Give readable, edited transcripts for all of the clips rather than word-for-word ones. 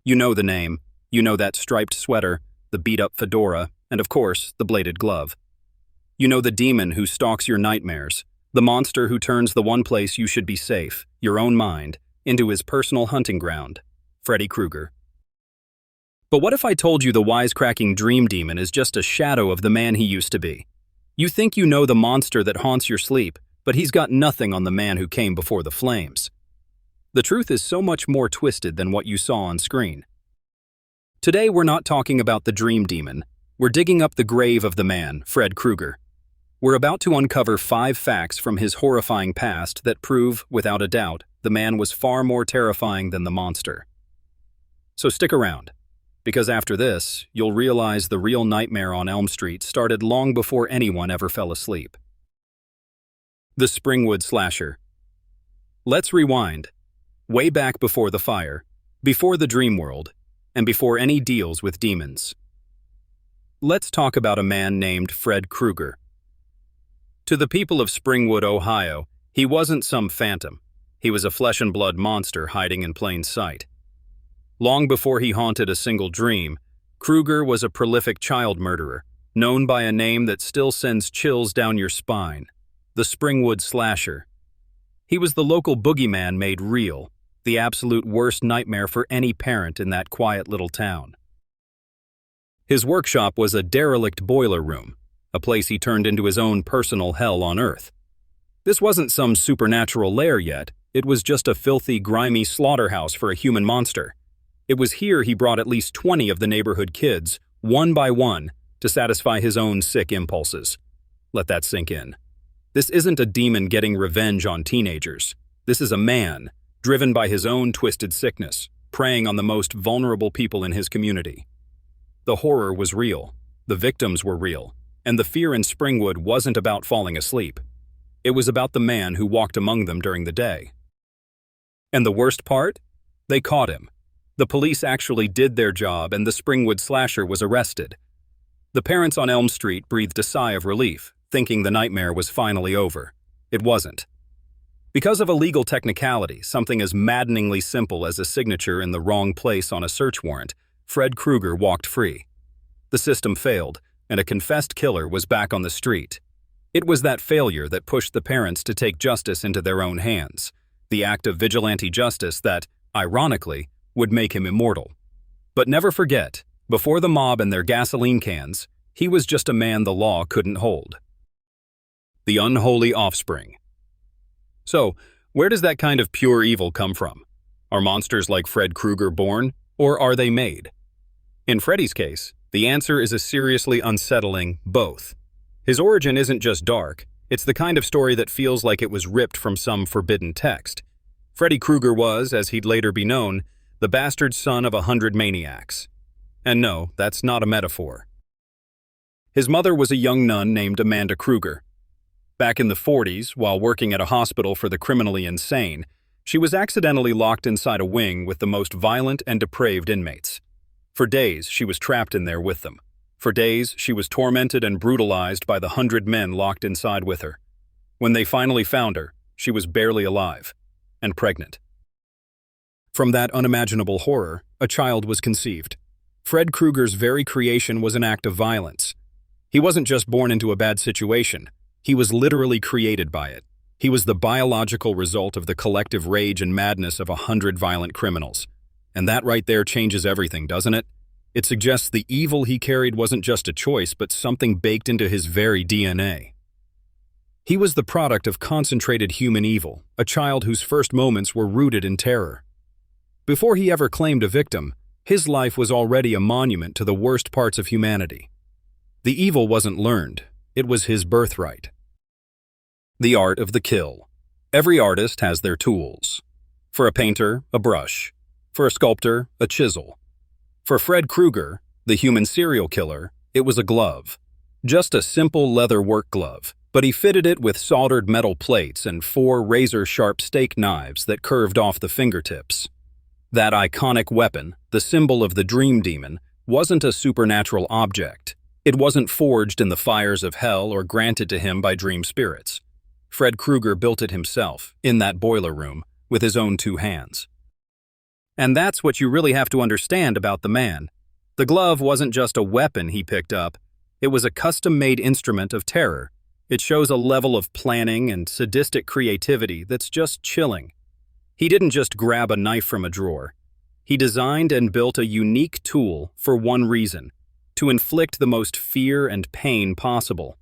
You know the name. You know that striped sweater, the beat-up fedora, and of course, the bladed glove. You know the demon who stalks your nightmares, the monster who turns the one place you should be safe, your own mind, into his personal hunting ground, Freddy Krueger. But what if I told you the wisecracking dream demon is just a shadow of the man he used to be? You think you know the monster that haunts your sleep, but he's got nothing on the man who came before the flames. The truth is so much more twisted than what you saw on screen. Today we're not talking about the dream demon. We're digging up the grave of the man, Fred Krueger. We're about to uncover 5 facts from his horrifying past that prove, without a doubt, the man was far more terrifying than the monster. So stick around, because after this, you'll realize the real nightmare on Elm Street started long before anyone ever fell asleep. The Springwood Slasher. Let's rewind. Way back before the fire, before the dream world, and before any deals with demons. Let's talk about a man named Fred Krueger. To the people of Springwood, Ohio, he wasn't some phantom. He was a flesh-and-blood monster hiding in plain sight. Long before he haunted a single dream, Krueger was a prolific child murderer, known by a name that still sends chills down your spine, the Springwood Slasher. He was the local boogeyman made real, the absolute worst nightmare for any parent in that quiet little town. His workshop was a derelict boiler room, a place he turned into his own personal hell on Earth. This wasn't some supernatural lair yet, it was just a filthy, grimy slaughterhouse for a human monster. It was here he brought at least 20 of the neighborhood kids, one by one, to satisfy his own sick impulses. Let that sink in. This isn't a demon getting revenge on teenagers. This is a man, driven by his own twisted sickness, preying on the most vulnerable people in his community. The horror was real, the victims were real, and the fear in Springwood wasn't about falling asleep. It was about the man who walked among them during the day. And the worst part? They caught him. The police actually did their job, and the Springwood Slasher was arrested. The parents on Elm Street breathed a sigh of relief, thinking the nightmare was finally over. It wasn't. Because of a legal technicality, something as maddeningly simple as a signature in the wrong place on a search warrant, Fred Krueger walked free. The system failed, and a confessed killer was back on the street. It was that failure that pushed the parents to take justice into their own hands, the act of vigilante justice that, ironically, would make him immortal. But never forget, before the mob and their gasoline cans, he was just a man the law couldn't hold. The unholy offspring. So, where does that kind of pure evil come from? Are monsters like Fred Krueger born, or are they made? In Freddy's case, the answer is a seriously unsettling both. His origin isn't just dark, it's the kind of story that feels like it was ripped from some forbidden text. Freddy Krueger was, as he'd later be known, the bastard son of 100 maniacs. And no, that's not a metaphor. His mother was a young nun named Amanda Krueger. Back in the 40s, while working at a hospital for the criminally insane, she was accidentally locked inside a wing with the most violent and depraved inmates. For days, she was trapped in there with them. For days, she was tormented and brutalized by the 100 men locked inside with her. When they finally found her, she was barely alive and pregnant. From that unimaginable horror, a child was conceived. Fred Krueger's very creation was an act of violence. He wasn't just born into a bad situation. He was literally created by it. He was the biological result of the collective rage and madness of 100 violent criminals. And that right there changes everything, doesn't it? It suggests the evil he carried wasn't just a choice, but something baked into his very DNA. He was the product of concentrated human evil, a child whose first moments were rooted in terror. Before he ever claimed a victim, his life was already a monument to the worst parts of humanity. The evil wasn't learned, it was his birthright. The art of the kill. Every artist has their tools. For a painter, a brush. For a sculptor, a chisel. For Fred Krueger, the human serial killer, it was a glove. Just a simple leather work glove, but he fitted it with soldered metal plates and 4 razor-sharp steak knives that curved off the fingertips. That iconic weapon, the symbol of the dream demon, wasn't a supernatural object. It wasn't forged in the fires of hell or granted to him by dream spirits. Fred Krueger built it himself, in that boiler room, with his own 2 hands. And that's what you really have to understand about the man. The glove wasn't just a weapon he picked up, it was a custom-made instrument of terror. It shows a level of planning and sadistic creativity that's just chilling. He didn't just grab a knife from a drawer. He designed and built a unique tool for one reason: to inflict the most fear and pain possible.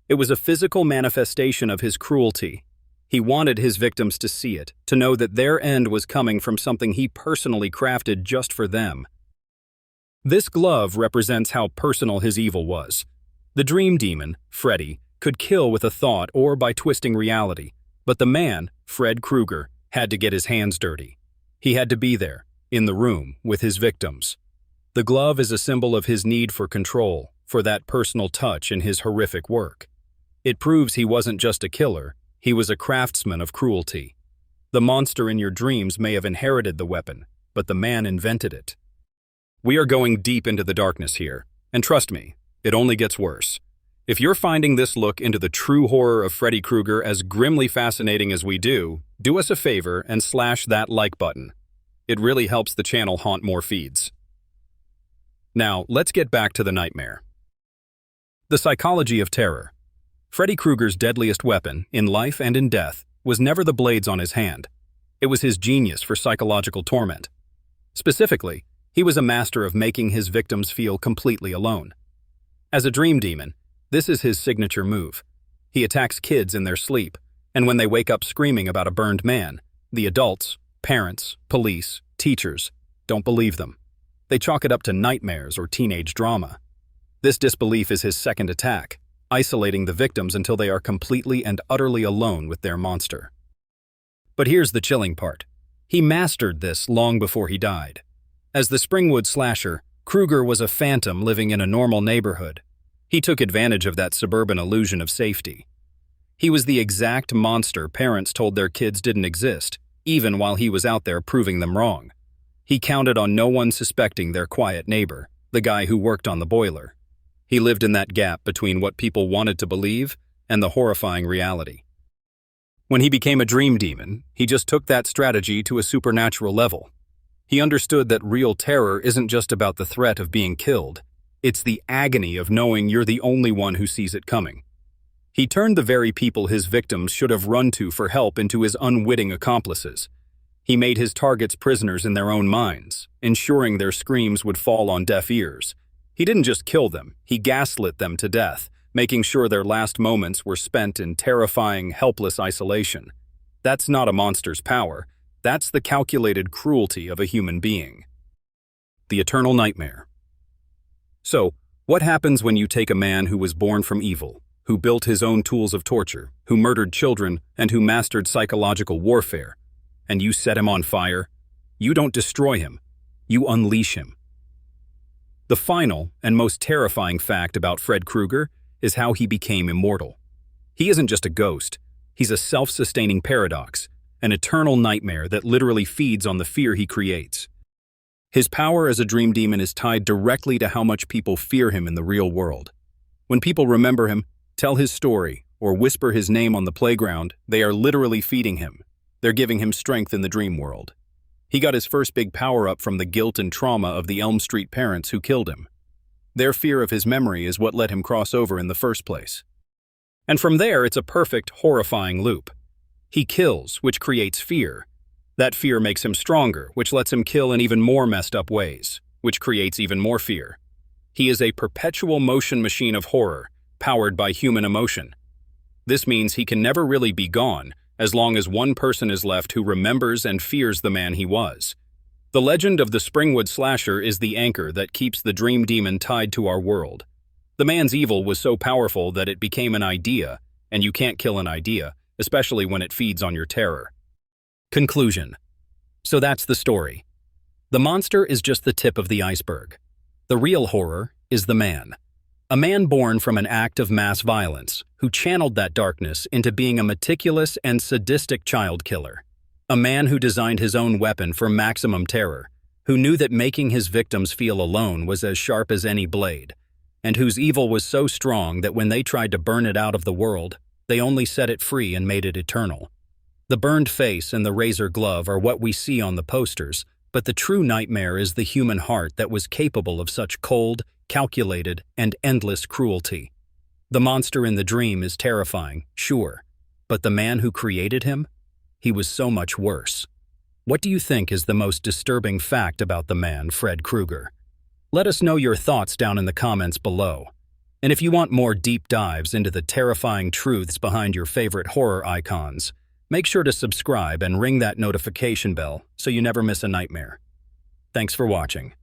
It was a physical manifestation of his cruelty. He wanted his victims to see it, to know that their end was coming from something he personally crafted just for them. This glove represents how personal his evil was. The dream demon, Freddy, could kill with a thought or by twisting reality, but the man, Fred Krueger, had to get his hands dirty. He had to be there, in the room, with his victims. The glove is a symbol of his need for control, for that personal touch in his horrific work. It proves he wasn't just a killer, he was a craftsman of cruelty. The monster in your dreams may have inherited the weapon, but the man invented it. We are going deep into the darkness here, and trust me, it only gets worse. If you're finding this look into the true horror of Freddy Krueger as grimly fascinating as we do us a favor and slash that like button. It really helps the channel haunt more feeds. Now, let's get back to the nightmare. The psychology of terror. Freddy Krueger's deadliest weapon, in life and in death, was never the blades on his hand. It was his genius for psychological torment. Specifically, he was a master of making his victims feel completely alone. As a dream demon, this is his signature move. He attacks kids in their sleep, and when they wake up screaming about a burned man, the adults, parents, police, teachers, don't believe them. They chalk it up to nightmares or teenage drama. This disbelief is his second attack, isolating the victims until they are completely and utterly alone with their monster. But here's the chilling part. He mastered this long before he died. As the Springwood slasher, Krueger was a phantom living in a normal neighborhood. He took advantage of that suburban illusion of safety. He was the exact monster parents told their kids didn't exist, even while he was out there proving them wrong. He counted on no one suspecting their quiet neighbor, the guy who worked on the boiler. He lived in that gap between what people wanted to believe and the horrifying reality. When he became a dream demon, he just took that strategy to a supernatural level. He understood that real terror isn't just about the threat of being killed. It's the agony of knowing you're the only one who sees it coming. He turned the very people his victims should have run to for help into his unwitting accomplices. He made his targets prisoners in their own minds, ensuring their screams would fall on deaf ears. He didn't just kill them, he gaslit them to death, making sure their last moments were spent in terrifying, helpless isolation. That's not a monster's power. That's the calculated cruelty of a human being. The eternal nightmare. So, what happens when you take a man who was born from evil, who built his own tools of torture, who murdered children, and who mastered psychological warfare, and you set him on fire? You don't destroy him, you unleash him. The final and most terrifying fact about Fred Krueger is how he became immortal. He isn't just a ghost, he's a self-sustaining paradox, an eternal nightmare that literally feeds on the fear he creates. His power as a dream demon is tied directly to how much people fear him in the real world. When people remember him, tell his story, or whisper his name on the playground, they are literally feeding him. They're giving him strength in the dream world. He got his first big power-up from the guilt and trauma of the Elm Street parents who killed him. Their fear of his memory is what let him cross over in the first place. And from there, it's a perfect, horrifying loop. He kills, which creates fear. That fear makes him stronger, which lets him kill in even more messed up ways, which creates even more fear. He is a perpetual motion machine of horror, powered by human emotion. This means he can never really be gone, as long as one person is left who remembers and fears the man he was. The legend of the Springwood slasher is the anchor that keeps the dream demon tied to our world. The man's evil was so powerful that it became an idea, and you can't kill an idea, especially when it feeds on your terror. Conclusion. So that's the story. The monster is just the tip of the iceberg. The real horror is the man. A man born from an act of mass violence, who channeled that darkness into being a meticulous and sadistic child killer. A man who designed his own weapon for maximum terror, who knew that making his victims feel alone was as sharp as any blade, and whose evil was so strong that when they tried to burn it out of the world, they only set it free and made it eternal. The burned face and the razor glove are what we see on the posters, But the true nightmare is the human heart that was capable of such cold, calculated, and endless cruelty. The monster in the dream is terrifying, sure, but the man who created him? He was so much worse. What do you think is the most disturbing fact about the man, Fred Krueger? Let us know your thoughts down in the comments below. And if you want more deep dives into the terrifying truths behind your favorite horror icons, make sure to subscribe and ring that notification bell so you never miss a nightmare. Thanks for watching.